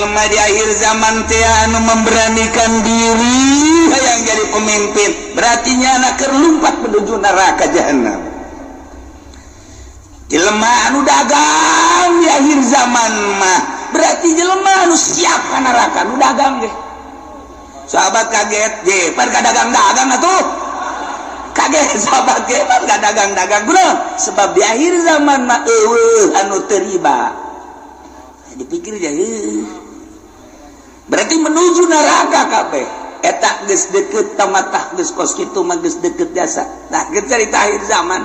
jelema di akhir zaman teh anu memberanikan diri yang jadi pemimpin berarti nyana keur lumpat menuju neraka jahanam. Jelema anu dagang di akhir zaman mah berarti jelema anu siap ka neraka anu dagang ge. Sahabat kaget je pan dagang-dagang atuh. Kaget sahabat ge pan dagang-dagang kunaon? Sebab di akhir zaman mah eueuh anu teu riba. Dipikir aja berarti menuju neraka kabeh eta geus deukeut tamatah geus kos kitu mah geus deukeut jasa. Nah geus cerita akhir zaman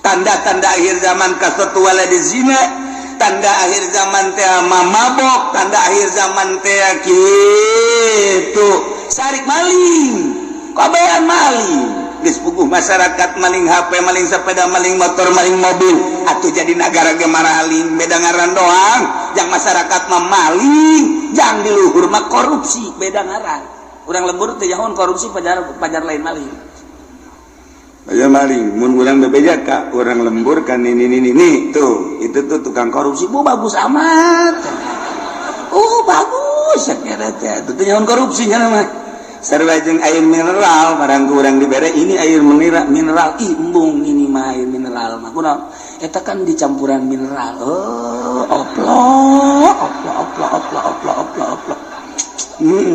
tanda-tanda akhir zaman kasatu waladi zina, tanda akhir zaman teh mabok, tanda akhir zaman teh kitu sarik maling kabehan maling geus puguh masyarakat maling HP maling sepeda maling motor maling mobil atuh jadi negara ge maraling beda ngaran doang jang masyarakat mah maling jang di luhur mah korupsi beda ngaran urang lembur teh nyahoan korupsi pajar lain maling aya maling mun urang bebeja ka urang lembur kan ini tuh itu tuh tukang korupsi bagus amat bagus sakira teh tuh nyahoan korupsi nya mah sarua jeung air mineral barang urang dibere ini air mineral embung ini mah air mineral mah kunaon eta kan dicampuran mineral oplok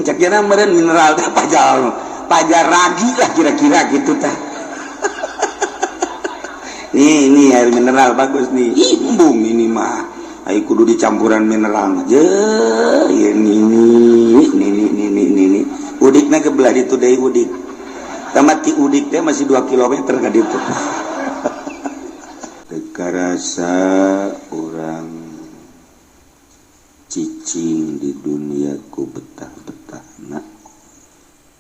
cek jana meureun mineral teh pajar ragi lah kira-kira gitu tah ini air mineral bagus nih embung ini mah ai kudu dicampuran mineral aja ini udikna kebelah ditu deui udik tamati udik teh masih 2 kilometer ka ditu teu karasa urang cicing di dunia ku betah-betahna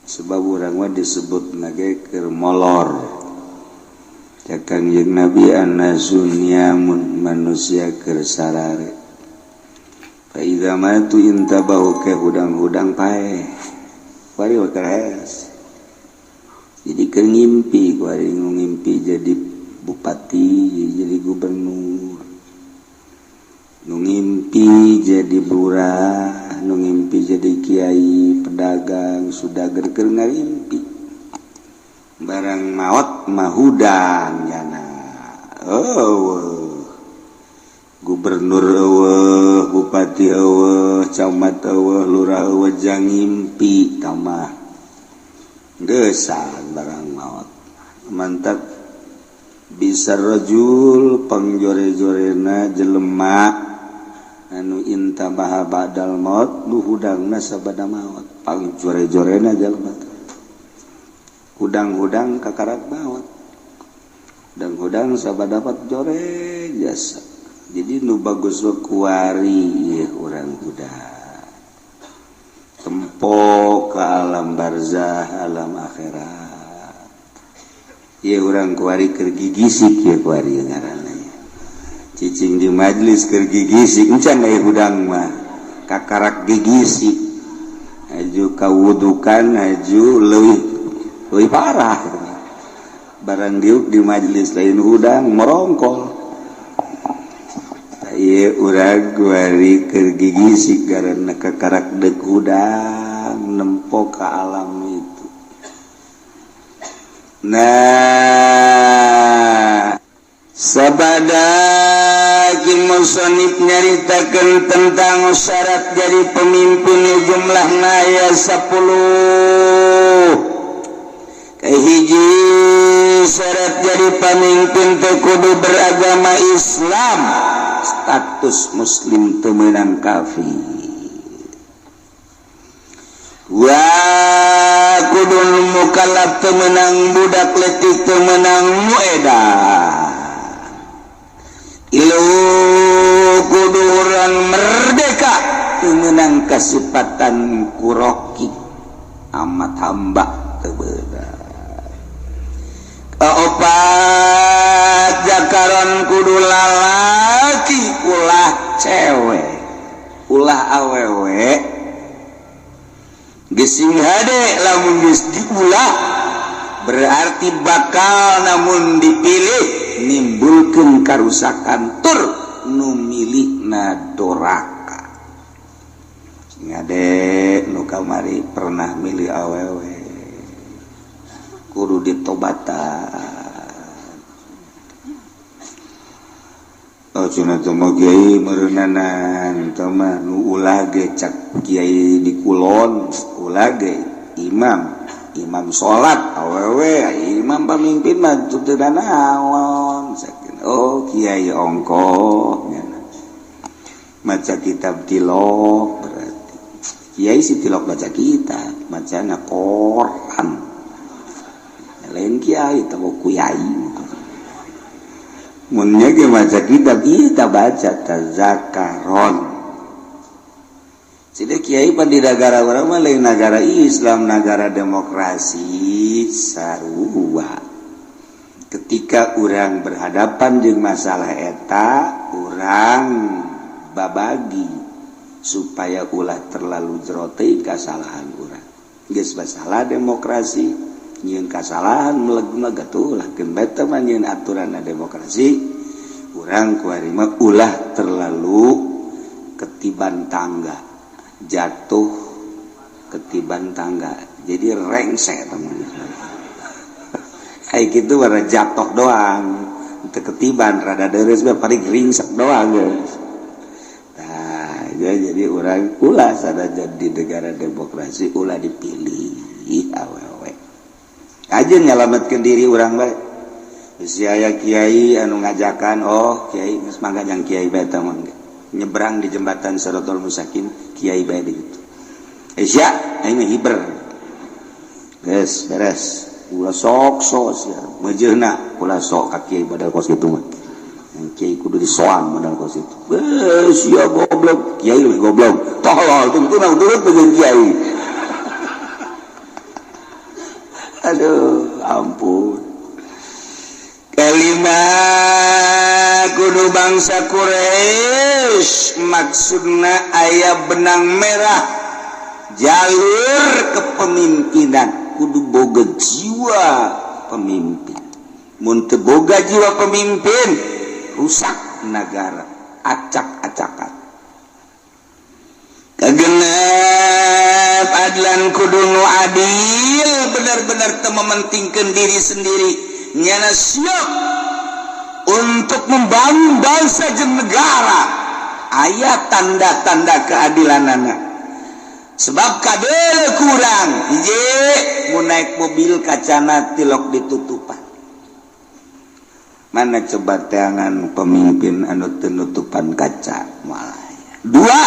sebab urang mah disebutna ge keur molor cakang jeung Nabi an-nasunyamun manusia keur sarare fa idza matu intabahu ke hudang-hudang pae kuari wakas jadi keur ngimpi kuari ngimpi jadi bupati jadi gubernur nu ngimpi jadi lurah nu ngimpi jadi kiai pedagang sudah keur ngimpi barang maot mahudang nyana gubernur eueuh bupati eueuh camat eueuh lurah eueuh jang ngimpi tamah geusan barang maot mantap bisa rajul pangjore-jorena jelema anu intabaha ba'dal maut nu hudangna sabada maut pangjore-jorena jelema hudang-hudang kakarak maut hudang-hudang sabada dapat jore jasa jadi nu bagus we kuari urang hudang tempo ke alam barzah alam akhirat ye urang kuari keur gigisik ye kuari ngaranna cicing di majlis keur gigisik encan aya hudang mah kakarak gigisik aju kawudukan aju leuwih parah barang diuk di majlis lain hudang merongkol ieu urang kuari keur gigisik karena kakarak deuk hudang nempo ka alam itu. Nah sabada ki musannif nyaritakeun tentang syarat jadi pemimpin jumlahna aya 10 hiji syarat jadi pemimpin teh kudu beragama Islam status muslim teu meunang kafir wa kudu mukallaf teu meunang budak leutik teu meunang muedah ilu kudu urang merdeka teu meunang kasipatan kuroki amat hamba teu beunang opat jakaron kudu lalaki ulah cewek ulah awewe gesing hade lamun geus diulah berarti bakal namun dipilih nimbulkeun karusakan tur nu milihna doraka ngade nu kamari pernah milih awewe kudu ditobatan. Oh cina temu kiai merenanan tama nu ulah ge cak kiai di kulon ulah ge imam salat awewe imam pamimpin mah teu naon sakeun oh kiai ongkoh maca kitab tilok berarti kiai si tilok baca kitab macana Quran lain kiai tahu kuyai munnya ge maca kitab kita baca tazakaron Cina kiai pan di negara orang mah lain negara Islam negara demokrasi sarua ketika orang berhadapan dengan masalah eta orang babagi supaya ulah terlalu jero teuing kasalahan urang geus masalah demokrasi nyeun kasalahan meleg-meleg atuh ulah keun beta mah nyeun aturan demokrasi urang kuari mah ulah terlalu ketiban tangga jatuh ketiban tangga jadi rengse teman kayak gitu bara jatuh doang teu ketiban rada deres mah paling ringsek doang guys. Nah jadi orang ulah sadajan di negara demokrasi ulah dipilih awewe aja nyalametkeun diri urang bae geus aya kiai anu ngajakan oh kiai geus mangga yang kiai bae teh mangga nyebrang di jembatan Siratal Mustaqim kiai bae di kitu Isya aing hiber geus beres ulah sok sia mejeuna ulah sok ka kiai badal kos kitu mah kiai kudu disoan badal kos kitu sia goblok kiai leuwih goblok tolol tungtuna urut bejeun kiai. Aduh, ampun. Kelima kudu bangsa Quraisy maksudna aya benang merah jalur kepemimpinan kudu boga jiwa pemimpin. Mun teu boga jiwa pemimpin rusak negara, acak-acakan. Kagenep adlan kudu nu adil benar-benar teu mementingkeun diri sendiri nyana siap untuk membangun bangsa jeung negara aya tanda-tanda keadilanana sebab kadeu kurang hiji mun naik mobil kacana tilok ditutupan mana coba teangan pemimpin anu teu nutupan kaca malah dua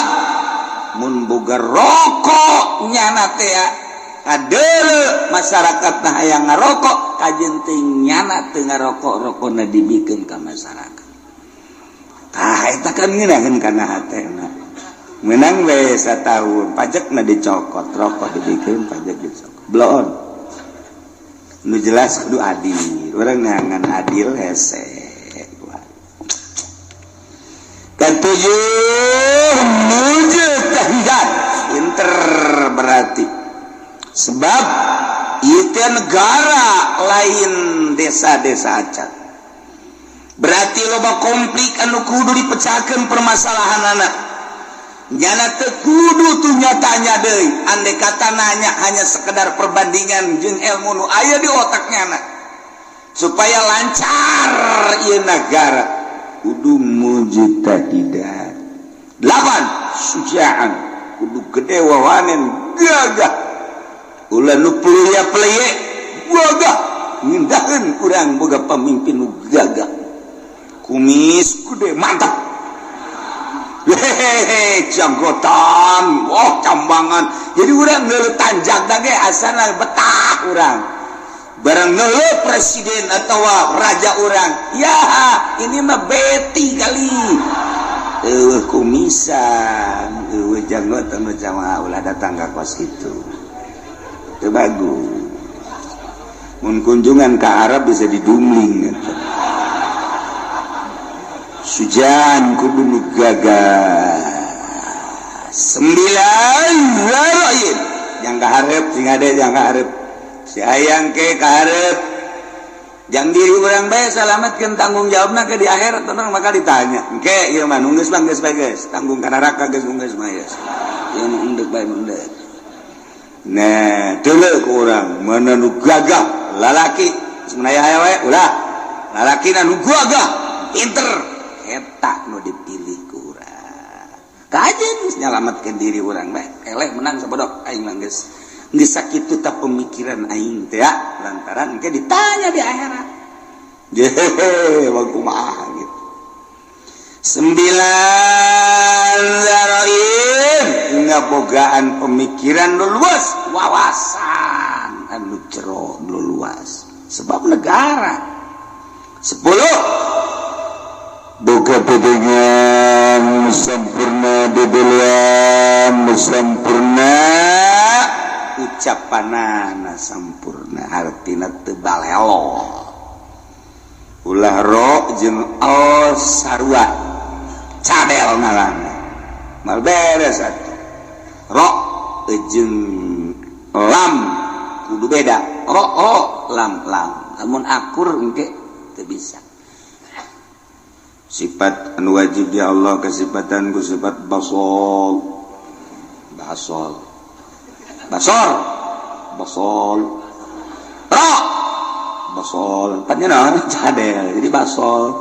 mun boga rokok nyana teh adeuleu masyarakat nah hayang ngarokok kajen teuing nyana teu ngarokok-rokona dibikeun ka masyarakat tah eta kan ngeunaheun kana hatena meunang we sataun pajakna dicokot rokok dibikeun pajak dicokot bloon nu jelas kudu adil urang neangan adil hese ketujuh mujtahid pinter berarti sebab itu negara lain desa-desa acan berarti loba konflik anu kudu dipecahkeun permasalahanana nyana teu kudu tuh nyatanya deui andai kata nanya hanya sekedar perbandingan jeung ilmu nu aya di otaknya supaya lancar ieu negara kudu mujtahidan 8 sujaan kudu gede wawanen gagah ulah nu pelye gagah ngindaheun urang boga pamimpin nu gagah kumis gede mantap hehehe janggotan wah cambangan jadi urang ngeuleuh tanjak da ge asana betah urang barang ngeuleuh presiden atau raja urang ya ini mah beti kali kumisan janggotan macam ulah datang ka kos kitu teu bagus mun kunjungan ke Arab bisa didumling gitu. Sujan kudu nu gagah 9 lain yang kaharep sing ade yang kaharep si ayang ke kaharep jangan diri orang bae salametkeun tanggung jawabna ke di akhirat tenang maka ditanya engke ieu mah geus mah geus bae geus tanggung ka neraka geus mah geus ieu nu endek bae endek nah deuleu ku urang mana nu gagah lalaki sebenarnya aya we ulah lalaki nu gagah pinter eta nu dipilih ku urang kajen geus nyalametkeun diri urang bae eleh menang sabodok aing mah geus sakitu tak pemikiran aing teh ya lantaran engke ditanya di akhirat jehe kumaha gitu 9 zarain ngabogaan pemikiran nu luas wawasan anu jero nu luas sebab negara 10 boga pedengan sempurna bebelian sempurna ucapanana sampurna artina teu balelo ulah ro jeung al sarua cadel ngaranna mal beres atuh ro jeung lam kudu beda ro lam lamun akur engke teu bisa sifat anu wajib di Allah kesifatan ku sifat basol empatnya cadel jadi basol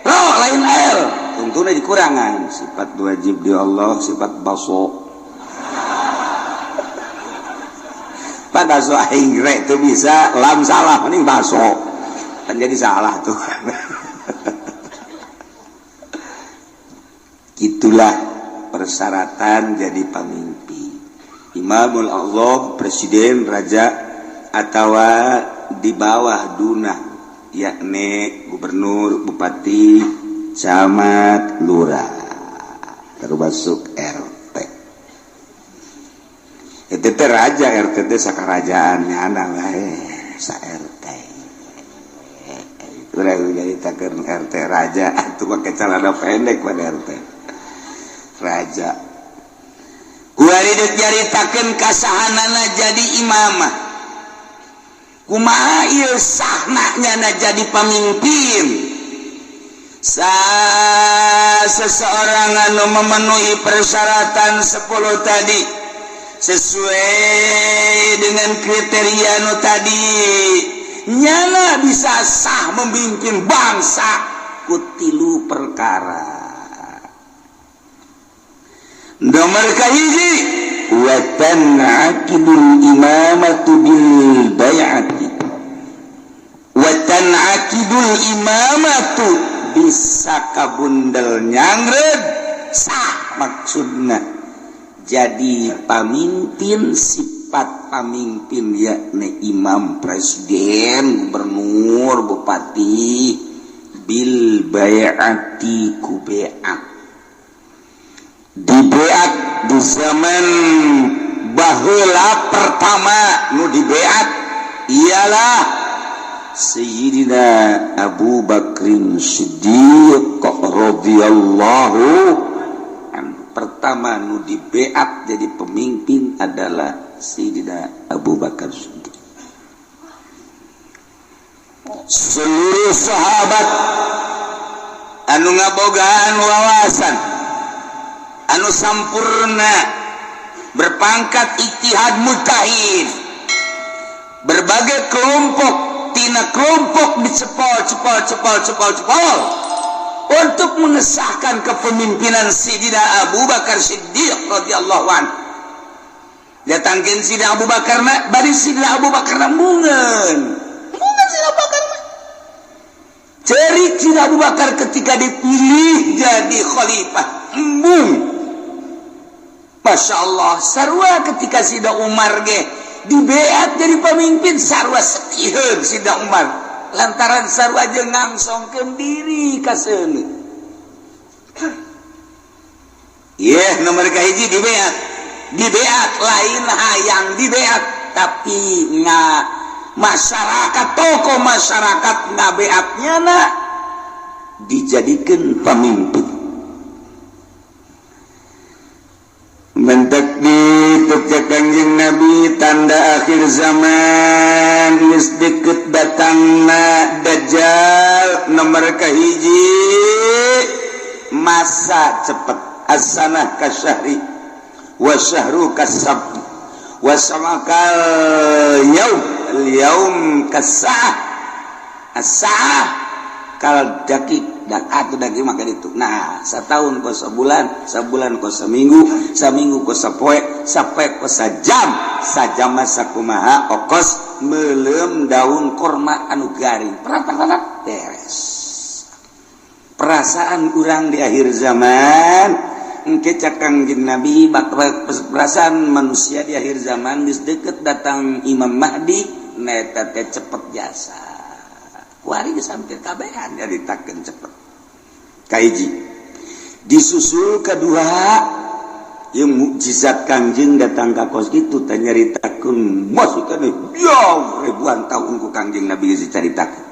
ro lain l tentunya dikurangan sifat wajib di Allah sifat baso pak baso aing itu bisa lam salah mending baso kan jadi salah tuh gitulah persyaratan jadi pemimpin Imamul Allah presiden raja atau di bawah dunah yakni gubernur bupati camat lurah termasuk RT itu teh raja RT teh sakarajaannya anak sa RT urang jadi takeun RT raja atuh make celana pendek pada RT raja kuari diceritakeun kasahanana jadi imamah kumaha ieu sahnanya jadi pemimpin seseorang anu memenuhi persyaratan 10 tadi sesuai dengan kriteria anu tadi nyana bisa sah memimpin bangsa kutilu perkara nomor kahiji wa tan'aqidul imamatu bil bai'ati wa tan'aqidul imamatu bisa kabundel nyangred sah maksudna jadi pamimpin sifat pamimpin yakni imam presiden gubernur bupati bil bai'ati ku bai'at di beat di zaman baheula pertama nu di beat ialah Sayyidina Abu Bakrin Siddiq radhiyallahu anhu. Pertama nu di beat jadi pemimpin adalah Sayyidina Abu Bakar Siddiq. Seluruh sahabat anu ngabogaan wawasan anu sampurna berpangkat ijtihad mujtahid berbagai kelompok tina kelompok dicepol untuk mengesahkan kepemimpinan Sayyidina Abu Bakar Siddiq radhiyallahu anhu. Datangkeun Sayyidina Abu Bakar bari Sayyidina Abu Bakar mungeun Sayyidina Abu Bakar cerik Sayyidina Abu Bakar ketika dipilih jadi khalifah embung. Masya Allah, sarwa ketika Sida Umar dibeat jadi pemimpin sarwa setihun Sida Umar lantaran sarwa jeung ngangsongkeun diri ka seuneu. Nomor kahiji dibeat lain hayang dibeat tapi masyarakat tokoh masyarakat ngabeatnya dijadikan pemimpin. Mentak di Kanjeng Nabi tanda akhir zaman geus deukeut datangna Dajjal nomor kahiji masa cepet as-sanah kasyahri wa syahru kasab wa samakal yaum kasah as-sa'ah kal dakik dan atuh dagi maka itu. Nah, satahun ku sabulan, sabulan ku saminggu, saminggu ku sapoe, sapoe ku sajam, sajam sakumaha okos meuleum daun kurma anu garing. Prat beres. Perasaan urang di akhir zaman engke cak Kangjeng Nabi perasaan manusia di akhir zaman geus deukeut datang Imam Mahdi neta teh cepet jasa. Kuari geus hampir kabehan nyaritakeun cepet. Kaiji disusul kedua yang mukjizat Kangjeng datang ka kos kitu teh nyaritakeun masukane ribuan tahun ku Kangjeng Nabi geus dicaritakeun.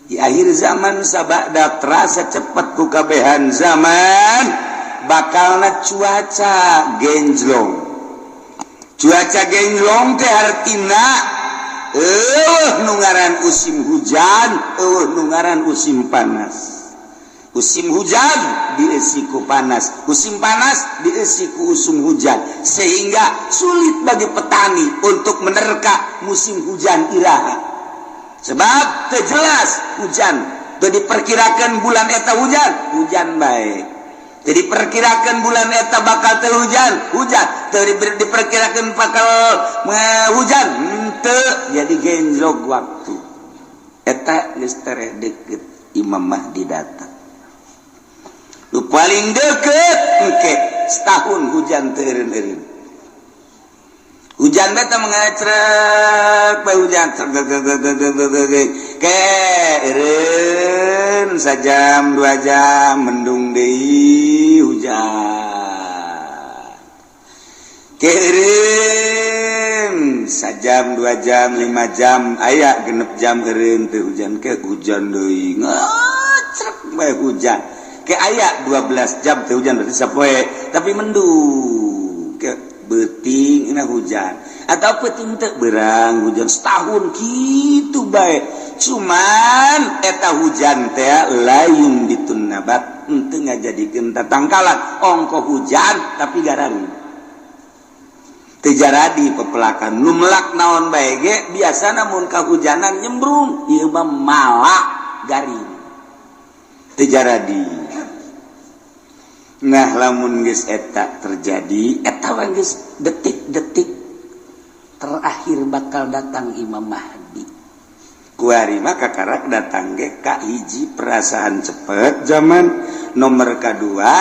Di akhir zaman sabada terasa cepet ku kabehan zaman bakalna cuaca genjlong. Cuaca genjlong teh artina nu ngaran usim hujan, nu ngaran usim panas. Musim hujan diisi ku panas, musim panas diisi ku usum hujan, sehingga sulit bagi petani untuk menerka musim hujan iraha. Sebab terjelas hujan, teu diperkirakan bulan eta hujan baik. Teu diperkirakan bulan eta bakal teu hujan, teu diperkirakan bakal hujan, teu jadi genjlog waktu. Eta geus tereh deukeut Imam Mahdi datang. Nu paling deket engke setahun hujan teu eureun-eureun. Hujan beta mengacrek bae hujan ke eureun sajam 2 jam mendung deui hujan. Ke eureun sajam 2 jam 5 jam aya genep jam eureun teu hujan ke hujan deui ngacrek bae hujan. Ke aya 12 jam teh hujan berarti sapoe tapi mendung ke beuting ina hujan atau peuting teu beurang hujan setahun kitu bae cuman eta hujan teh layung ditun nabat henteu ngajadikeun tatangkalan ongko hujan tapi garang teu jaradi pepelakan nu melak naon bae ge biasana mun kahujanan nyembrung ieu mah malak garing teu jaradi. Nah lamun geus eta terjadi eta geus detik-detik terakhir bakal datang Imam Mahdi. Kuari mah kakarak datang ge ka hiji perasaan cepet zaman nomor kadua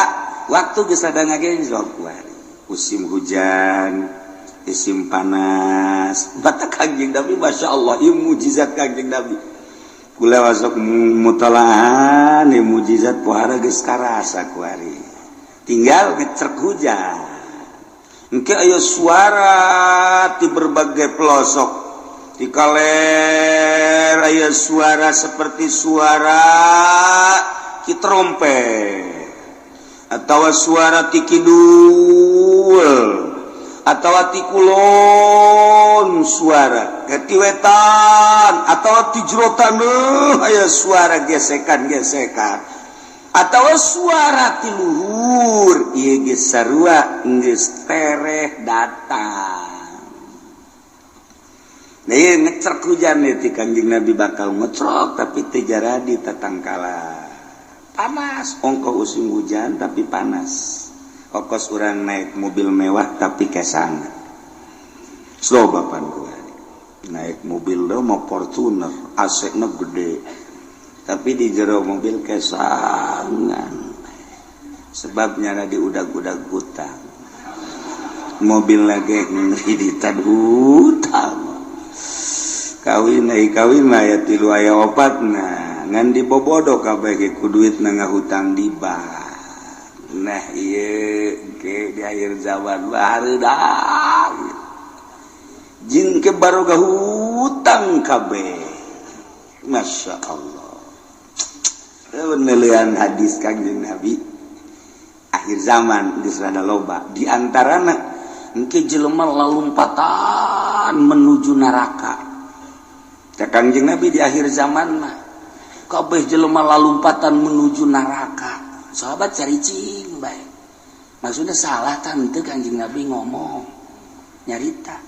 waktu geus ada ngagenjlog kuari. Musim hujan, musim panas. Bata Kangjeng Nabi masyaallah ieu mukjizat Kangjeng Nabi. Kula wasok mutalaahan ieu mukjizat pohara geus karasa kuari. Tinggal ngecrek hujan. Engke aya suara di berbagai pelosok. Di kaler aya suara seperti suara ki trompet atau suara ti kidul atau ti kulon suara ketiwetan atau ti jerotan aya suara gesekan-gesekan atau suara ti luhur ieu geus sarua geus tereh datang. Nah ieu ngecrek hujan ti Kangjeng Nabi bakal ngecrok tapi teu jaradi tatangkala. Panas ongko usim hujan tapi panas. Okos urang naik mobil mewah tapi kesangan. Slow bapan gua. Naik mobil lo mau Fortuner, AC-na gede. Tapi di jero mobil kesangan sebabnya di udag-udag hutang mobil lagi ngiriditan hutang kawin mah ya 3 aya 4 nah ngan dibobodo kabeh ge ku duit na ngahutang di bank. Nah ieu ke di akhir zaman barudak jin ke barokah hutang kabeh masyaallah. Penelian hadis Kangjeng Nabi akhir zaman geus rada loba di antarana engke jelema lalumpatan menuju neraka. Kangjeng Nabi di akhir zaman mah kabeh jelema lalumpatan menuju neraka. Sahabat cari cing bae. Maksudnya salah tante Kangjeng Nabi ngomong nyarita.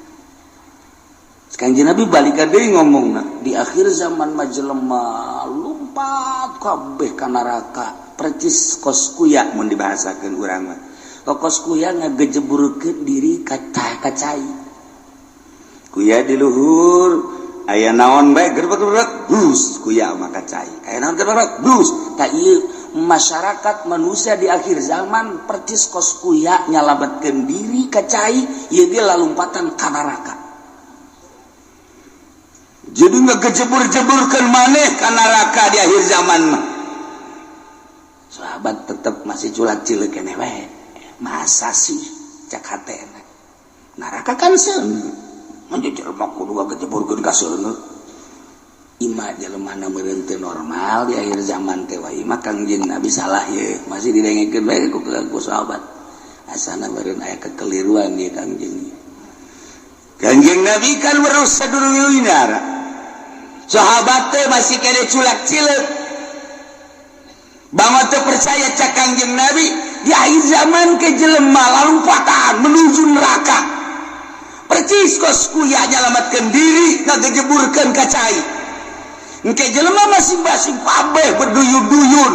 Kangjeng Nabi balik deui ngomongna di akhir zaman mah jelema lumpat kabeh ka neraka percis kos kuya mun dibahasakeun urang mah. Kos kuya ngagejeburkeun diri ka cai. Kuya di luhur aya naon bae gerbek-gerbek blus kuya mah ka cai. Aya naon gerbek blus. Tah ieu masyarakat manusia di akhir zaman percis kos kuya nyalametkeun diri ka cai ieu ge lalumpatan ka neraka. Jadi ngegejebur-jeburkeun maneh ka neraka di akhir zaman mah. Sahabat tetep masih culak cileuk keneh wae. Masa sih cak hatena neraka kan seuneu mun jelema kudu ngagejebulkeun ka seuneu ima jelemana meureun teu normal di akhir zaman teh wae mah Kangjeng Nabi salah ye masih didengekeun bae ku sahabat asana meureun aya kekeliruan ieu Kangjeng Nabi kan weruh sadurungna sahabat teh masih kene culak cileuk banget teu percaya cak Kangjeng Nabi di akhir zaman ke jelema lalumpatan menuju neraka percis kos kuya nyalamatkeun diri ngagejeburkeun ka cai engke jelema masing-masing kabeh berduyun-duyun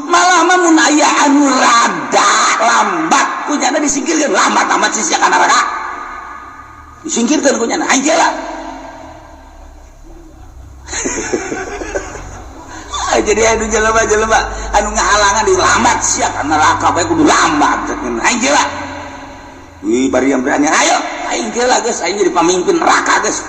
malah mah mun aya anu rada lambat kunyana disingkirkeun lambat amat sia ka neraka disingkirkeun kunyana anjeula jadi anu jelema-jelema anu ngahalangan di lambat sia ka neraka bae kudu lambat aing geula wih bari yang berani ayo aing geula geus aing jadi pamimpin neraka geus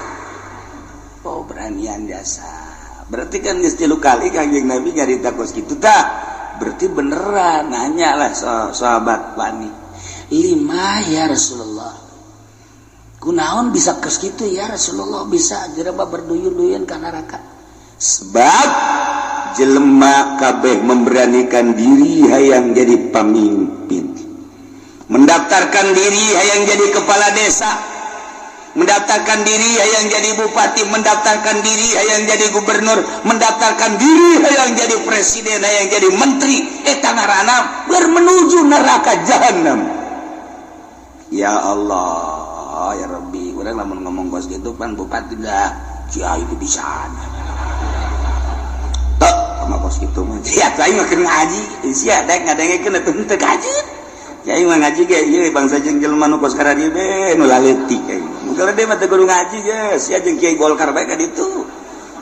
oh beranian dasar berarti kan geus 3 kali Kangjeng Nabi nyarita kos kitu tah berarti beneran nanya lah sahabat wani 5 ya Rasulullah kunaon bisa kos kitu ya Rasulullah bisa jelema berduyun-duyun ka neraka sebab jelema kabeh memberanikan diri hayang jadi pemimpin mendaftarkan diri hayang jadi kepala desa mendaftarkan diri hayang jadi bupati mendaftarkan diri hayang jadi gubernur mendaftarkan diri hayang jadi presiden hayang jadi menteri eta ngaranna menuju neraka jahanam ya Allah ya Rabbi urang lamun ngomong kos kitu pan bupati dah kiai itu bisaan sama kos kitu mah sia aing mah keur ngaji sia daek ngadengekeun atuh teu kajeut ya aing mah ngaji ge ieu bangsa jeung jelema nu kos ka dieu be nu laletik aing mun dia mah teu kudu ngaji geus sia jeung Kiai Golkar bae ka ditu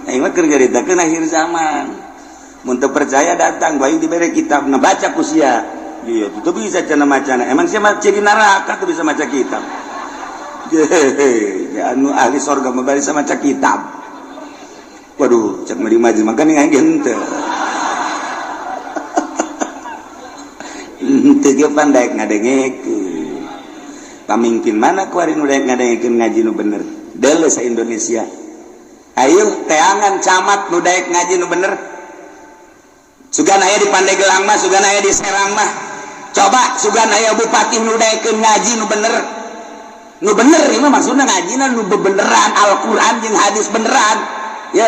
aing mah keur nyaritakeun akhir zaman mun teu percaya datang bae dibere kitab baca ku sia ieu teu bisa cenah macana emang sia mah ciri neraka teu bisa maca kitab ya anu ahli surga mah bari sama maca kitab. Waduh, cak meri maju makan yang gente. Ente ge pandai ngadengekeun. Pamimpin mana kuarin udah ngadengekeun ngaji nu bener. Deuleu sa Indonesia. Ayo teangan camat nu daek ngaji nu bener. Sugan aya di Pandeglang mah, sugan aya di Serang mah. Coba sugan aya bupati nu daekeun ngaji nu bener. Nu bener ieu mah maksudna ngajina nu bebeneran Al-Qur'an jeung hadis beneran. Ya,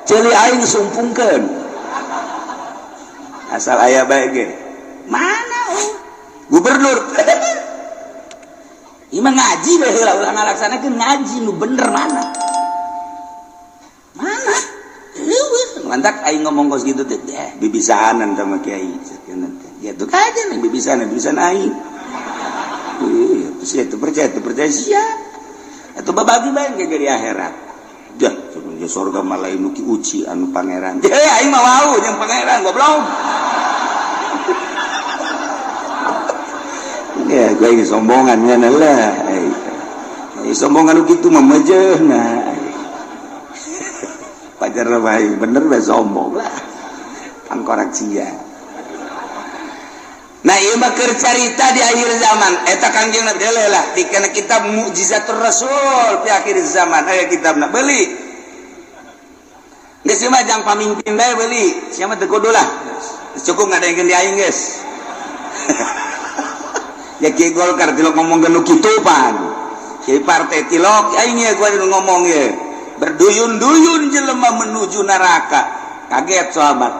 celi aing sumpungkeun. Asal aya bae ge. Mana gubernur? Ieu mah ngaji bae heula urang ngalaksanakeun ngaji nu bener mana? Mana? Eueuh, mantak aing ngomong kos kitu teh bibisaanan sama kiai. Ya tuh kaja nih bibisan aing. Itu percaya sia. Atuh babagi bae ge di akhirat. Dah, sebenarnya surga malah inuki uci anu pangeran. Aing mah wau jeung pangeran goblok. Ya, gue sombongan nya lah. Sombongan gitu mah mejehna. Pajar bae bener bae sombong lah. Pangkorak sia. Nah, ieu mah keur carita di akhir zaman. Eta Kangjeng Nabi lah dikena kitab Mukjizatur Rasul di akhir zaman. Aya kitabna beuli. Geus mah jang pamimpin bae beuli. Sia mah teu kudu lah. Cukup ngadengeun di aing geus. ya Kiai Golkar tilok ngomong genu kitu pan Kiai partai tilok aing ya gua ngomong ya berduyun-duyun jelema menuju neraka kaget sahabat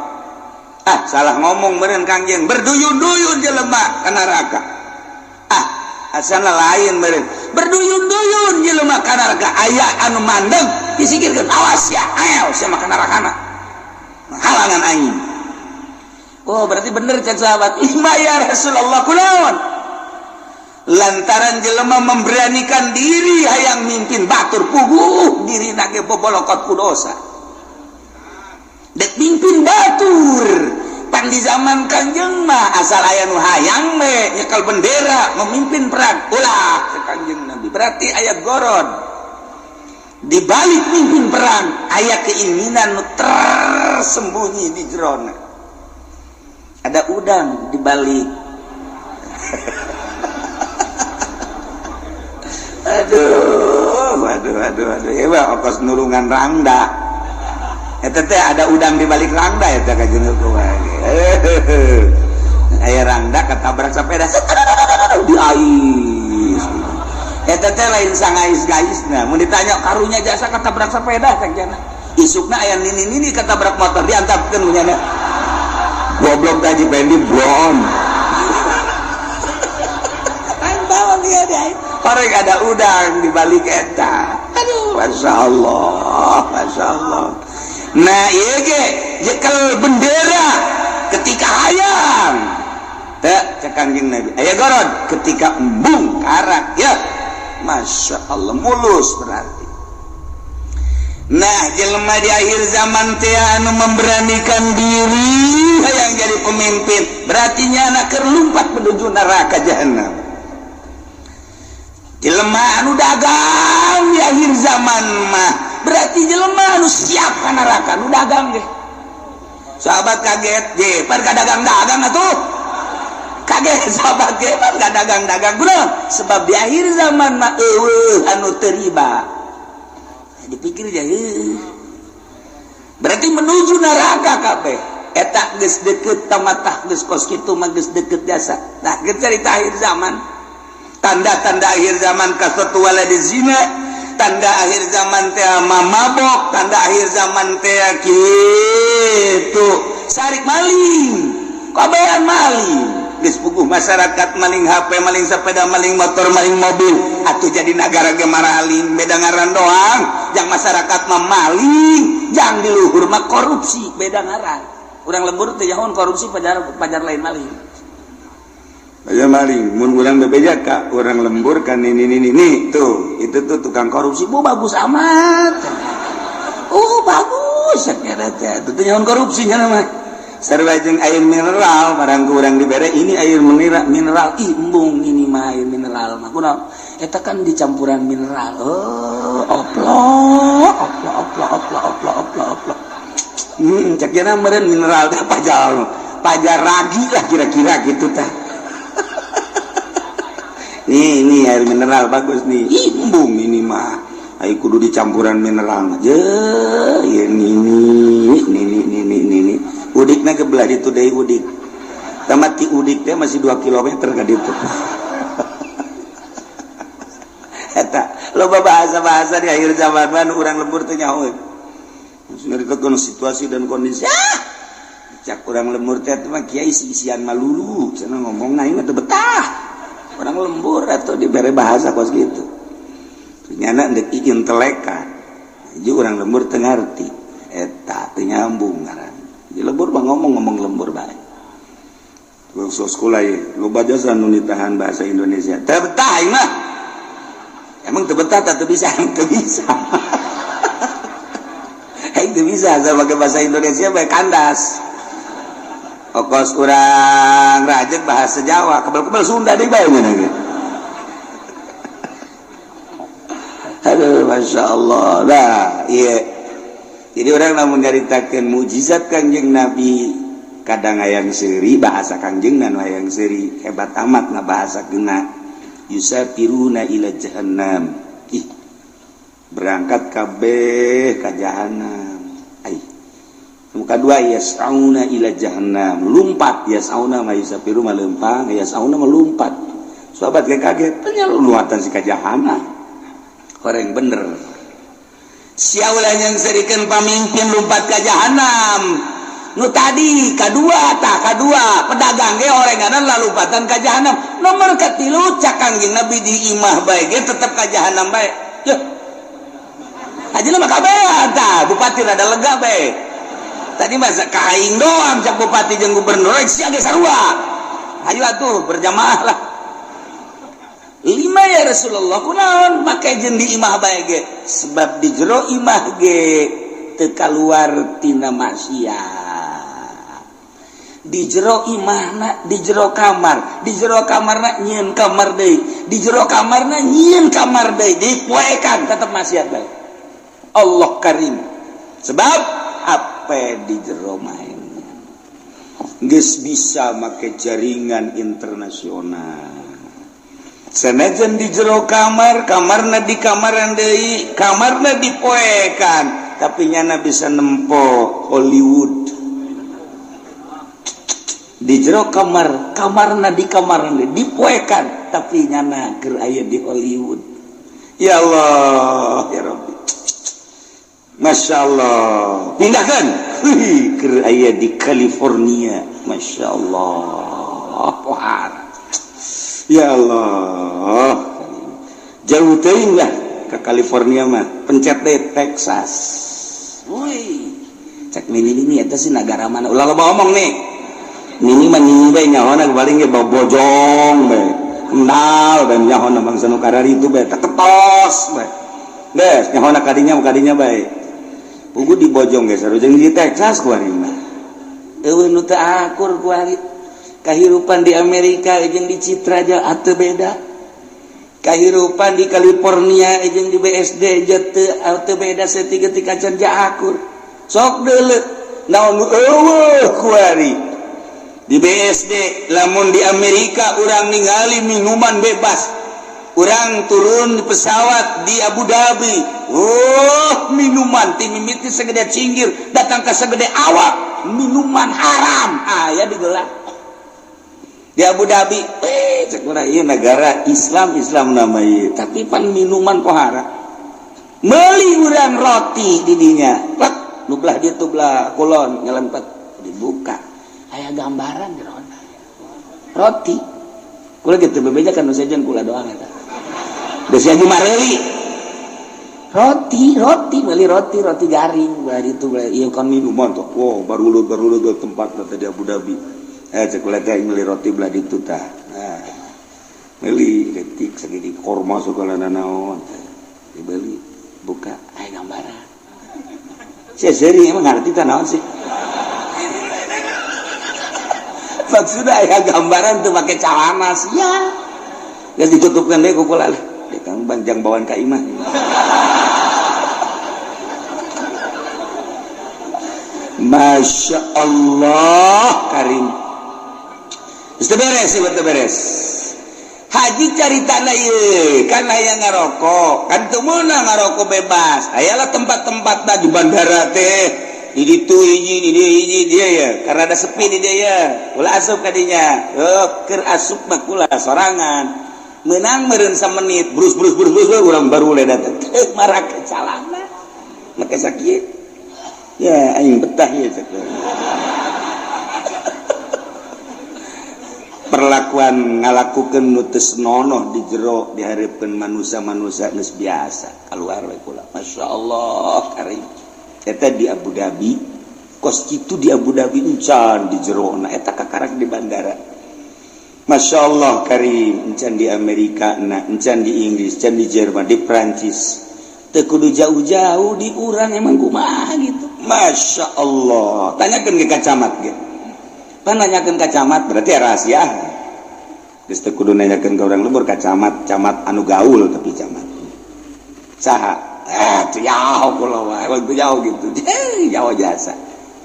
salah ngomong meureun Kangjeng berduyun-duyun jelema ka neraka asana lain meureun berduyun-duyun jelema ka neraka aya anu mandeg disikirkeun awas ya ayo sia mah ka nerakana halangan aing. Oh berarti bener kan sahabat ima ya Rasulullah kunaon lantaran jelema memberanikan diri hayang mimpin batur puguh diri nage bobolokot ku dosa dek mimpin batur pan di zaman Kanjeng mah asal aya nu hayang me nyekel bendera memimpin perang ulah ke Kanjeng Nabi berarti aya goron di balik mimpin perang aya keinginan nu tersembunyi di jerona ada udang di balik aduh ya ongkos nulungan rangda eta teh ada udang di balik rangda eta ka jeung aya rangda katabrak sapeda di ais eta teh lain sangais-gaisna mun ditanya karunya jasa katabrak sapeda kanjana isukna aya nini katabrak motor diantapkeun nya goblok gaji pendek blon bawang ya deh orang ada udang di balik eta aduh Masya Allah nah iya ge jekel bendera ketika hayang tak Kanjeng Nabi aya goron ketika embung karak ya Masya Allah mulus berarti. Nah jelema di akhir zaman teh anu memberanikan diri yang jadi pemimpin berarti nyana keur lumpat menuju neraka jahanam. Jelema anu dagang di akhir zaman mah berarti jelema anu siap ka neraka anu dagang ge. Sahabat kaget ge par dagang-dagang atuh. Kaget sahabat ge par dagang-dagang kunaon? Sebab di akhir zaman mah eueuh anu teu riba. Dipikir aja berarti menuju neraka kabeh eta geus deukeut tamatah geus kos kitu mah geus deukeut jasa. Nah geus cerita akhir zaman tanda-tanda akhir zaman kasatu waladi zina tanda akhir zaman teh mabok tanda akhir zaman teh kitu sarik maling kabehan maling geus puguh masyarakat maling HP maling sepeda maling motor maling mobil atuh jadi negara ge maraling beda ngaran doang jang masyarakat mah maling jang di luhur mah korupsi beda ngaran urang lembur teh nyahoan korupsi pajar lain maling pajar maling mun urang bebeja ka urang lembur kan ini tuh itu tuh tukang korupsi bu bagus amat bagus sakira teh tuh nyahoan korupsi nya mah sarua jeung air mineral barang urang dibere ini air mineral embung ini mah air mineral mah kunaon eta kan dicampuran mineral oplok cek jana meureun mineral teh pajar ragi lah kira-kira gitu tah ini air mineral bagus nih embung ini mah ai kudu dicampuran mineral aja ya ini udikna kebelah ditu deui udik tamat ti udik teh masih 2 kilometer ka ditu eta loba bahasa-bahasa di akhir zaman mah urang lembur teh nyaho ngaritakeun situasi dan kondisi cak urang lembur teh mah kiai isian malulu cenah ngomong aing teh betah urang lembur atuh dibere bahasa kos kitu nyana dek intelekan jadi urang lembur teu ngarti eta teu nyambung ngaran di lembur mah ngomong lembur bae waktu sekolah ya loba jasa nu nitahan bahasa Indonesia teu betah aing mah emang teu betah teu bisa teu bisa aing teu bisa sebagai bahasa Indonesia bae kandas okos urang rajek bahasa Jawa kebal-kebal Sunda deui bae meunang ge aduh Masya Allah lah iya jadi orang namun nyaritakeun mujizat Kanjeng Nabi kadang hayang seuri bahasa Kanjeng nan hayang seuri hebat amat na bahasa geuna yusafiruna ila jahannam berangkat kabeh ka jahanam muka dua yasauna ila jahannam lumpat yasauna mah yusafiru mah leumpang yasauna mah lumpat tobat kayak kaget penyeluluatan si kajahana orang bener siaulah yang serikan pamimpin lompat ke jahanam nu tadi kedua pedagang ge orenganan lalupatan ke jahanam nomor ketilu cakangging nabi di imah bae ge tetep ke jahanam bae yeuh ajeuna mah kabehan tah bupati rada lega bae tadi mah kaing doang cak bupati jeung gubernur sia ge sarua ayo atuh berjamaah lah 5 ya Rasulullah kunaon make jeung di imah bae ge sebab di jero imah ge teu kaluar tina maksiat di jero imahna di jero kamarna nyieun kamar deui di jero kamarna nyieun kamar deui dipoekan tetep maksiat bae Allah karim sebab apa di jero main geus bisa make jaringan internasional sanajan di jero kamarna di kamaran deui kamarna dipoekan tapi nyana bisa nempo Hollywood di jero kamarna di kamaran deui dipoekan tapi nyana keur aya di Hollywood ya Allah ya Rabbi Masya Allah pindahkan keur aya di California Masya Allah pohara ya Allah jauh teuing lah ke California mah pencet deh Texas woi cek ini eta sih negara mana ulah loba omong nih nini mah nini bae nyahona paling ge bojong bae kenal bae nyahona bangsa nu karari itu bae ketos bae des nyahona kadinya bae pugu di bojong ge sarujeng di Texas kuari mah eueuh nu teu akur kuari kahirupan di Amerika jeung di Citra aja atuh beda kahirupan di California jeung di BSD aja teu beda saeutik-eutik acan akur sok deuleu naon eueuh kuari di BSD lamun di Amerika urang ningali minuman bebas urang turun di pesawat di Abu Dhabi minuman ti mimiti segede cinggir datang ke segede awak minuman haram aya digeulak di Abu Dhabi cek urang ieu negara Islam nama ieu tapi pan minuman pohara meuli urang roti di dinya plek nu belah dieu tuh belah kulon ngelempet dibuka aya gambaran di roti kula kitu bebeja kan nu sejen kula doang eta geus aya mareuli roti garing bari itu ieu kan minuman tuh wow barulut tempat tadi Abu Dhabi cek kula teh meuli roti belah ditu tah nah meuli detik sagede korma sugalana naon dibeli buka aya gambaran sia seri emang ngarti tah naon sih maksudna aya gambaran teu make calana sia geus ditutupkeun deui ku kula Kang banjang bawaan ka imah. Masya Allah karim. Beres. Haji caritana ieu kan aya ngarokok, kan teu meunang ngarokok bebas. Ayalah tempat-tempatna di bandara teh. Di ditu hiji dia ya, karena ada sepi di dia ya. Ulah asup ka dinya. Keur asup mah kula sorangan. Menang meureun menit brus urang baru le datang marak calana make sakieu ya aing betah ya cek perlakuan ngalakukeun nu teu senonoh di jero dihareupeun manusia geus biasa kaluar we kula masyaallah karim eta di Abu Dhabi kos kitu di Abu Dhabi encan di jerona eta kakarak di bandara Masya Allah karim encan di Amerika nah encan di Inggris encan di Jerman di Prancis teu kudu jauh-jauh di urang emang kumaha gitu Masya Allah tanyakeun ke kacamat ge pan nanyakeun kacamat berarti rahasia geus teu kudu nanyakeun ka urang lembur kacamat camat anu gaul tapi camat saha teu jauh kula wae teu jauh gitu jauh jasa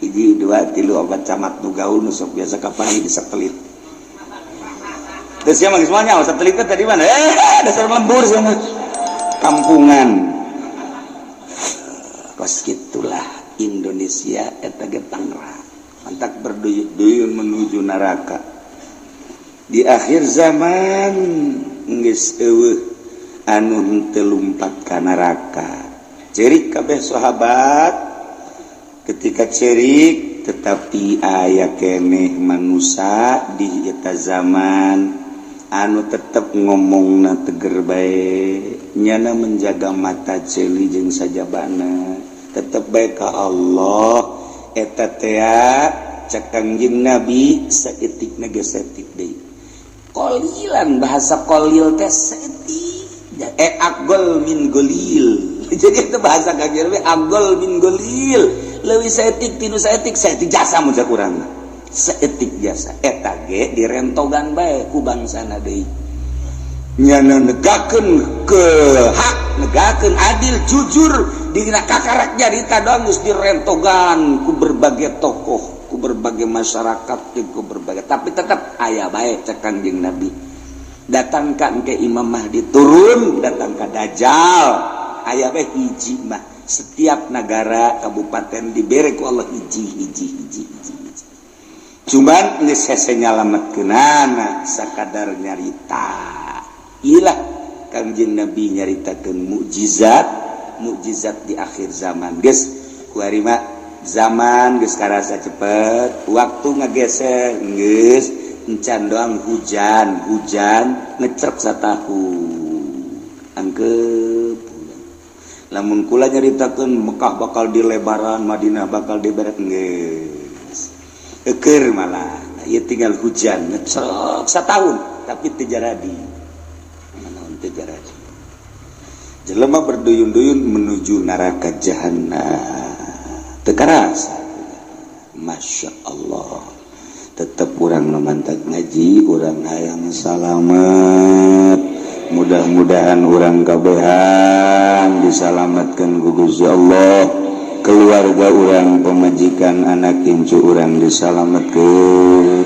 1 2 3 4 camat nu gaul nu sok biasa kapan di satelit. Terus ya manggis semuanya, satelit tadi mana? Dasar lembur sama kampungan. Kos gitulah Indonesia eta ge Tangerang. Mantak berduyun-duyun menuju neraka. Di akhir zaman geus eueuh anu teu lumpat ka neraka. Cerik kabeh sahabat ketika cerik tetapi aya keneh manusia di eta zaman anu tetep ngomongna teger bae nyana menjaga mata celi jeung sajabana tetep bae ka Allah eta teh cek Kangjeng Nabi saeutik geus saeutik deui qalilan bahasa qalil teh saeutik aqol min golil jadi itu bahasa Kangjeng Nabi aqol min golil leuwih saeutik tinu saeutik jasa mun cak urang seetik jasa eta ge direntogan bae ku bangsana deui nyana negakeun ke hak negakeun adil jujur dina kakarak jarita doang geus direntogan ku berbagai tokoh ku berbagai masyarakat ku berbagai tapi tetap aya bae cek Kangjeng Nabi datangkan ke Imam Mahdi turun datang ke Dajjal aya bae hiji mah setiap negara kabupaten dibere ku Allah hiji cuman geus hese nyalametkeunana sakadar nyarita ilah Kangjeng Nabi nyaritakeun mukjizat di akhir zaman geus kuari mah zaman geus karasa cepet waktu ngageser geus encan doang hujan ngecrek satahu angkep lamun kula nyaritakeun Mekah bakal dilebaran Madinah bakal diberet geus eukeur malah ieu tinggal hujan ngecrek satahun tapi teu jaradi naon teu jaradi jelema berduyun-duyun menuju neraka jahanam teu karasa Masya Allah tetep urang mantap ngaji urang hayang salamet mudah-mudahan urang kabehan disalamatkan ku Gusti Allah keluarga urang pemajikan anak incu urang disalamatkeun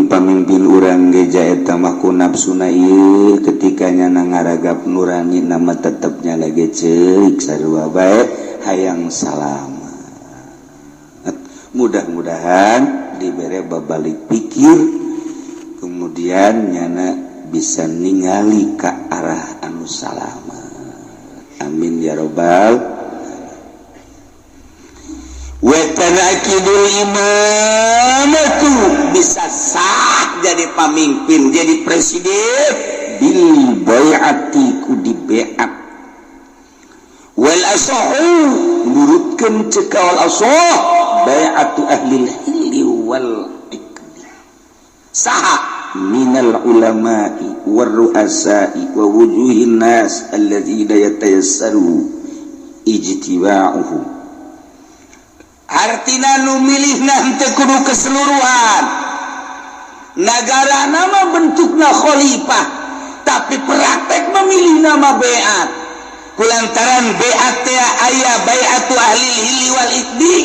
pamimpin urang geja eta mah ku nafsuna ieu ketika nyana ngaragap nurani nama tetepnya lagi ceurik sarua bae hayang salamet mudah-mudahan dibere babalik pikir kemudian nyana bisa ningali ka arah anu salamet amin ya robbal wa tanaqidul imamatu bisa sah jadi pamimpin jadi presiden bil bai'ati ku di bai'at wal asahu nurutkeun cekal asah bai'atu ahli hilli wal ikdi sah minal ulama'i war ru'asa'i wa wujuhin nas alladzina yatayassaru ijtiba'uhu artina nu milihna teu kudu keseluruhan negara nama bentukna khalifah tapi praktek memilih nama bai'at kulantaran bai'at teh aya bai'atu ahli hilli wal ikdi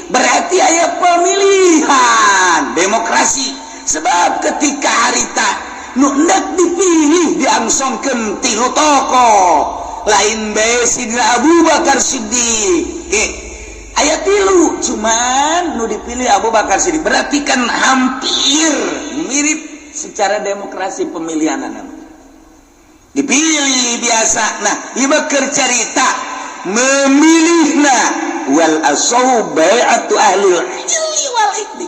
berarti aya pemilihan demokrasi sebab ketika harita nu hendak dipilih diangsongkeun tilu tokoh lain bae Sidina Abu Bakar Siddiq aya tilu cuman nu dipilih Abu Bakar Siddiq berarti kan hampir mirip secara demokrasi pemilihan nama dipilih biasa nah ieu keur carita memilihna wal asau bai'atu ahli hilli wal ikdi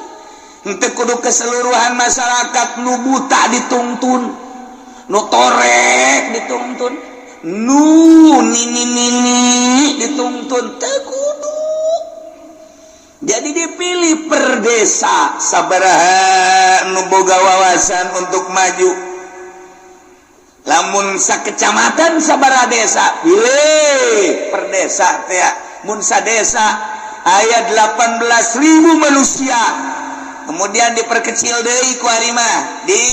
henteu kudu keseluruhan masyarakat nu buta dituntun nu torek dituntun nu nini dituntun teu kudu jadi dipilih per desa sabaraha nu boga wawasan untuk maju lamun sakecamatan sabaraha desa pilih per desa teh mun sadesa aya 18.000 manusia kemudian diperkecil deui ku ari mah di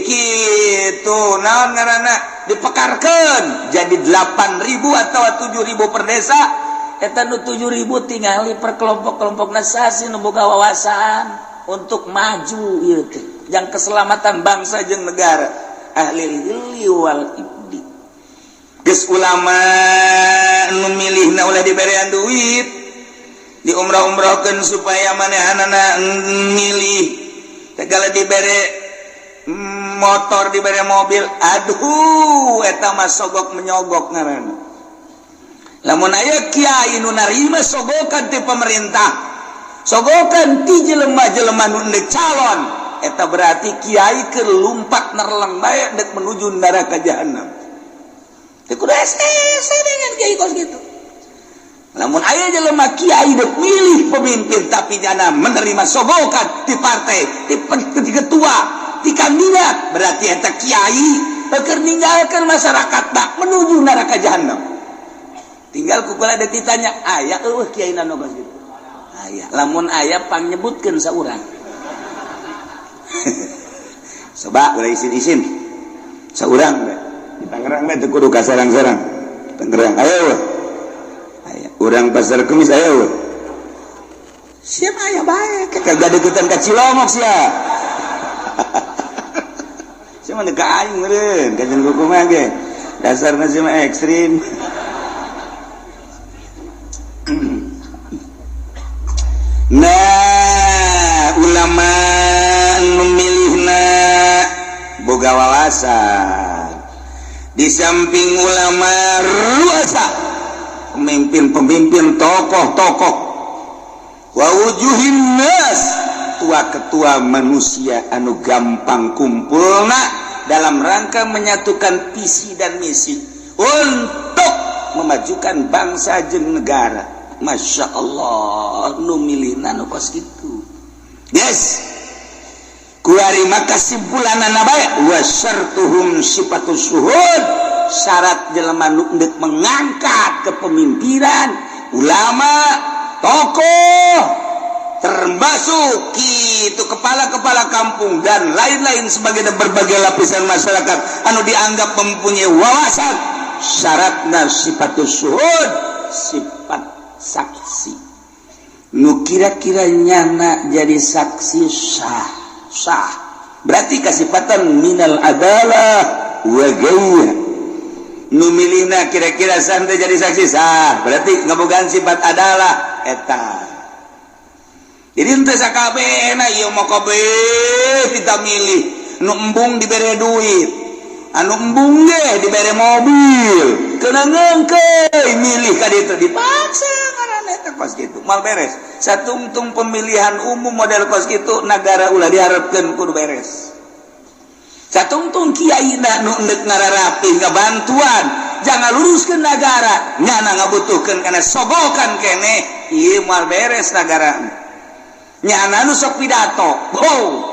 kitu naon ngaranna dipekarkeun jadi 8.000 atau 7.000 per desa eta nu 7.000 tingali per kelompok-kelompokna sasi nu boga wawasan untuk maju ieu teh jang keselamatan bangsa jeung negara ahli hilli wal ibdi geus ulama nu milihna ulah diberean duit di umrah-umrahkeun supaya manehanana milih tegala dibere motor diberi mobil, aduh eta mah sogok menyogok ngaranna. Lamun aya kiai nu narima sogokan ti pemerintah, sogokan ti jelema-jelema nu endek calon, eta berarti kiai keur lumpat nerleng bae dek menuju neraka jahanam. Teu kudu ese dengan kiai kos gitu. Lamun aya jelema kiai dek milih pemimpin tapi jana menerima sogokan di partai, di ketua, di kandidat, berarti eta kiai keur ninggalkeun masyarakat bak menuju neraka jahanam. Tinggal kukula ada ditanya, aya eueuh kiai nu kos kitu. Aya, lamun aya pang nyebutkeun saurang. Coba ulah isin-isin. Saurang we. Di Tangerang mah teu kudu ka sarang-sarang. Tangerang aya we. Aya, urang Pasar Kemis aya we. Siapa aya bae, kagak deketan ka Cilongok sia. Sia mah ka aing meureun, ka jeung kumaha ge. Dasarna sia mah ekstrim. Nah, ulama nu milihna boga wawasan. Di samping ulama ruasa, pemimpin-pemimpin, tokoh-tokoh, wa wujuhin nas, tua-ketua manusia anu gampang kumpulna dalam rangka menyatukan visi dan misi untuk memajukan bangsa jeung negara. Masya Allah, nu milihna nu kos kitu. Yes. Kuari maka simpulanana bae wa syartuhum sifatus syuhud. Syarat jelema nu endek mengangkat kepemimpinan, ulama, tokoh, termasuk kitu kepala-kepala kampung dan lain-lain sebagai berbagai lapisan masyarakat anu dianggap mempunyai wawasan. Syaratna sifatus syuhud, sifat saksi. Nu kira-kira nyana jadi saksi sah. Berarti kasifatan minal adalah wa gaya. Nu milihna kira-kira santai jadi saksi sah. Berarti ngabogaan sifat adalah eta. Jadi henteu sakabehna ieu mah kabeh kita milih. Nu embung dibere duit, anu embung ge dibere mobil. Kenangengkeun milih ka ditu dipaksa ngaranna eta kos kitu. Mal beres. Satungtung pemilihan umum model kos kitu nagara ulah diharapkeun kudu beres. Satungtung kiaina nu endek ngararapi ngabantuan, jangan luruskeun nagara, nyana ngabutuhkeun kana sogokan keneh, ieu mal beres nagara. Nyana nu sok pidato,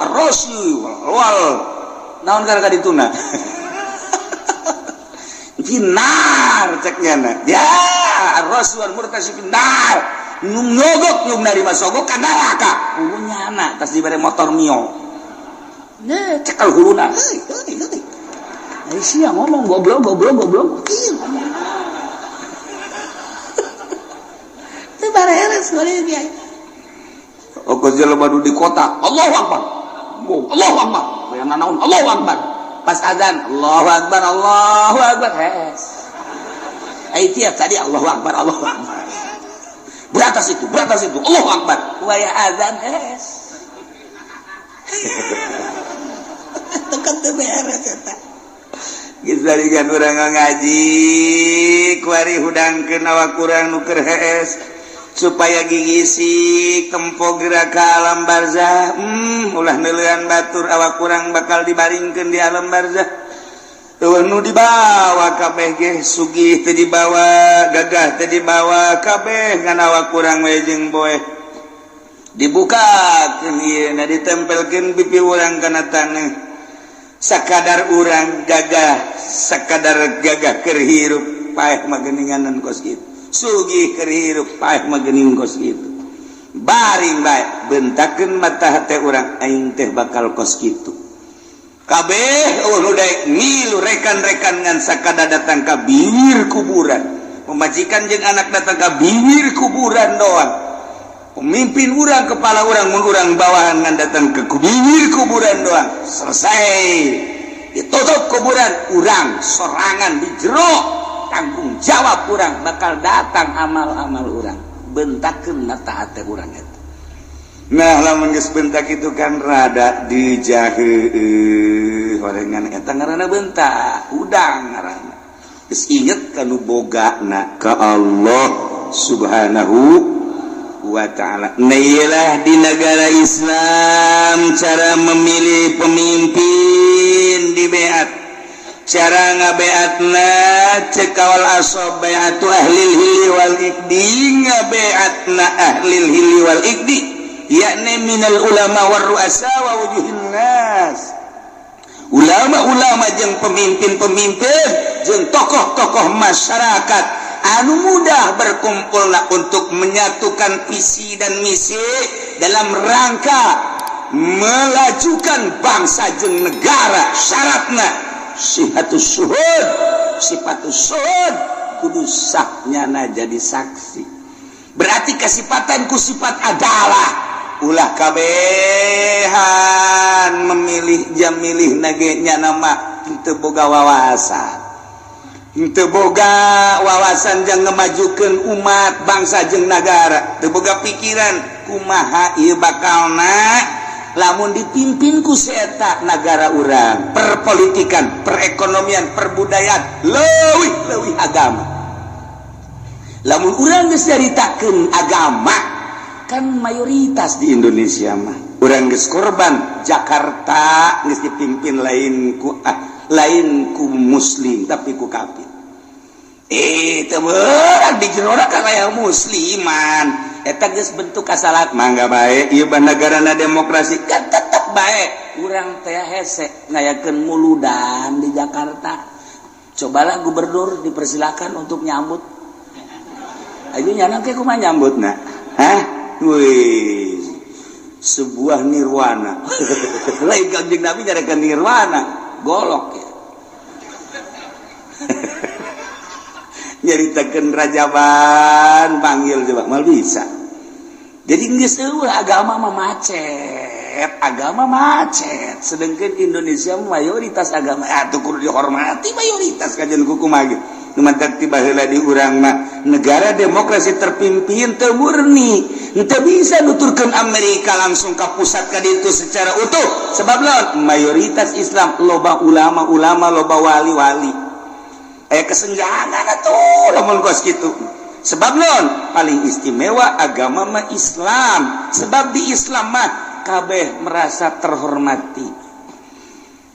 rosy wal naon gara dituna. Finar ceknya ya Rasul murtasi finar nyogok nyung dari masogok ka neraka hulunya anak tas dibere motor mio ne cekal huluna ai sia ngomong goblok teu bareres bari dia okos jelema di kota Allahu Akbar yang naon Allahu Akbar. Pas azan Allahu Akbar hes. Ai tiap tadi Allahu Akbar. Beratas itu Allahu Akbar. Waya azan hes. Tekan teu beres eta. Geus daligan urang ngaji, kuari hudangkeun awak urang nu keur hes supaya gigisi tempo gerak ka alam barzah. Ulah neulean batur awak kurang bakal dibaringkeun di alam barzah. Eueuh nu dibawa kabeh ge sugih teu dibawa, gagah teu dibawa, kabeh ngan awak kurang we jeung boe. Dibukakeun ieu na ditempelkeun pipi urang kana taneuh. Sakadar urang gagah, sakadar gagah keur hirup paeh mageninganan kos kitu. Sugih keur hirup paeh magening kos kitu. Baring bae bentakeun mata hate urang aing teh bakal kos kitu. Kabeh nu daek ngilu rekan-rekan ngan sakada datang ka bibir kuburan. Pemajikan jeung anak datang ka bibir kuburan doang. Pemimpin urang kepala urang mun urang bawahan ngan datang ke bibir kuburan doang. Selesai. Ditutup kuburan urang sorangan di jero. Tanggung jawab urang bakal datang amal-amal urang. Bentakeun mata hate urang eta. Nah lamun geus bentak itu kan rada dijaheuh horengan eta ngaranna bentak udang ngaranna geus inget kanu bogana ka Allah subhanahu wa ta'ala. Nailah di negara Islam cara memilih pemimpin di beat cara ngabeatna cekawal asob beatu ahlil hilli wal ikdi ngabeatna ahlil hilli wal ikdi yakni minal ulama war ru'asa wa wujuhin nas ulama-ulama jeung pemimpin-pemimpin jeung tokoh-tokoh masyarakat anu mudah berkumpulna untuk menyatukan visi dan misi dalam rangka melajukan bangsa jeung negara. Syaratna sifatus syuhud kudu sahnyana jadi saksi. Berarti kasifatanku sifat adalah ulah kabehan memilih jam milih nagenya nama teu boga wawasan jeung ngemajukeun umat bangsa jeung negara teu boga pikiran kumaha ieu bakalna lamun dipimpin ku seeta negara urang perpolitikan perekonomian perbudayaan leuwih agama lamun urang geus nyaritakeun agama kan mayoritas di Indonesia mah urang geus korban Jakarta geus dipimpin lain ku muslim tapi ku kafir teu beurang di jerona ka aya musliman eta geus bentuk kasalat mangga bae ieu negarana demokrasi kan tetep bae urang teh hese ngayakeun muludan di Jakarta cobalah gubernur dipersilakan untuk nyambut ayo nyana ke kumaha nyambutna wih, sebuah nirwana. Lain Kangjeng Nabi nyarakan nirwana, golok ya. Nyaritakeun rajaban panggil coba mal bisa. Jadi geus agama mah macet. Sedangkan Indonesia mayoritas agama atuh kudu dihormati mayoritas kajian kumaha ge. Numantak tiba heula di urang mah negara demokrasi terpimpin teu murni teu bisa nuturkeun Amerika langsung ka pusat ka ditu secara utuh sebab lawan mayoritas Islam loba ulama loba wali aya kesenjangan atuh lamun kos kitu sebab lawan paling istimewa agama mah Islam sebab di Islam mah kabeh merasa terhormati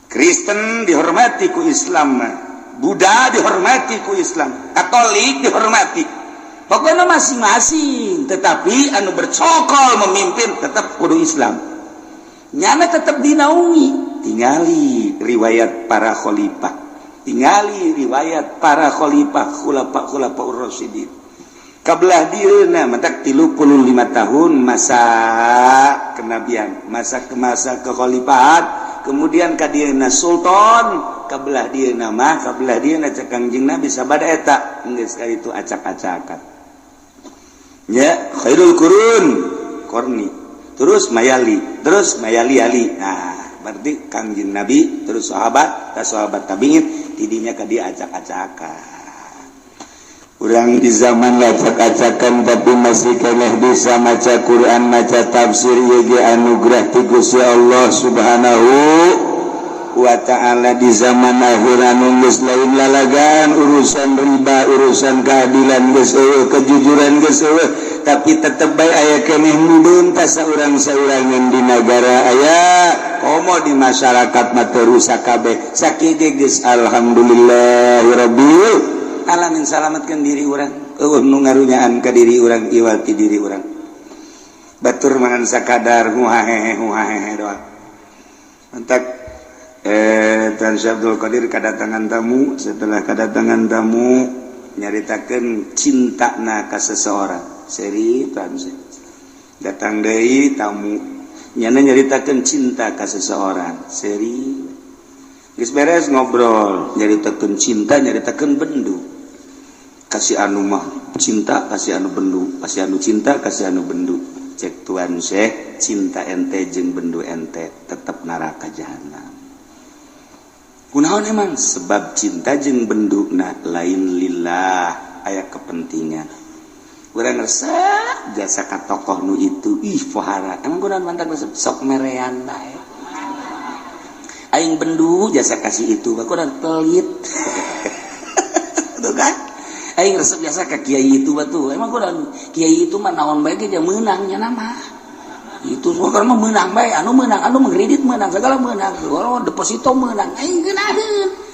Kristen dihormati ku Islam mah Buddha dihormati ku Islam, Katolik dihormati. Pokoknya masing-masing, tetapi anu bercokol memimpin tetap kudu Islam. Nyana tetap dinaungi, tingali riwayat para khalifah, khulafa ur-rasyidin. Kabelah dieuna matak 35 tahun masa kenabian, masa kekhalifahan. Kemudian kadieuna sultan kabelah dieuna mah kabelah dieuna cek Kangjeng Nabi sabada eta geus itu acak-acakan nya khairul qurun korni terus mayali ali nah berarti Kangjeng Nabi terus sahabat tabiin tidinya ka dia acak-acakan urang di zaman acak-acakan tapi masih keneh bisa maca Quran maca tafsir ieu ge anugerah ti Gusti Allah Subhanahu wa ta'ala di zaman akhir anu geus lain lalagan urusan riba urusan keadilan geus kejujuran geus tapi tetep bae aya keneh mudun ta saurang-saurangan di negara aya komo di masyarakat mah teu rusak kabeh sakitu geus alhamdulillahirabbil alamin salamatkan diri orang nu ngarunyaan ka diri orang iwal ti diri orang batur mangan sakadar huhahehe doang entak Tan Syabdul Qadir kedatangan tamu setelah kedatangan tamu nyaritakeun cintana ka seseorang seri tan datang deui tamu nyana nyaritakeun cinta ka seseorang seri geus beres ngobrol nyaritakeun cinta nyaritakeun bendu kasih anu mah cinta kasih anu bendu kasih anu cinta kasih anu bendu cek tuan Syekh cinta ente jeung bendu ente tetep neraka jahanam kunaon emang sebab cinta jeung bendu na lain lillah aya kepentingan kurang resep jasa ka tokoh nu itu pohara emang kurang mantan sok merean bae aing bendu jasa kasih itu kurang pelit tuh kan aing resep jasa ka kiai itu batu emang kurang kiai itu mah naon bae ge meunangnya nama itu soalnya mah menang bae anu mengkredit menang segala menang deposito menang aing geunaheun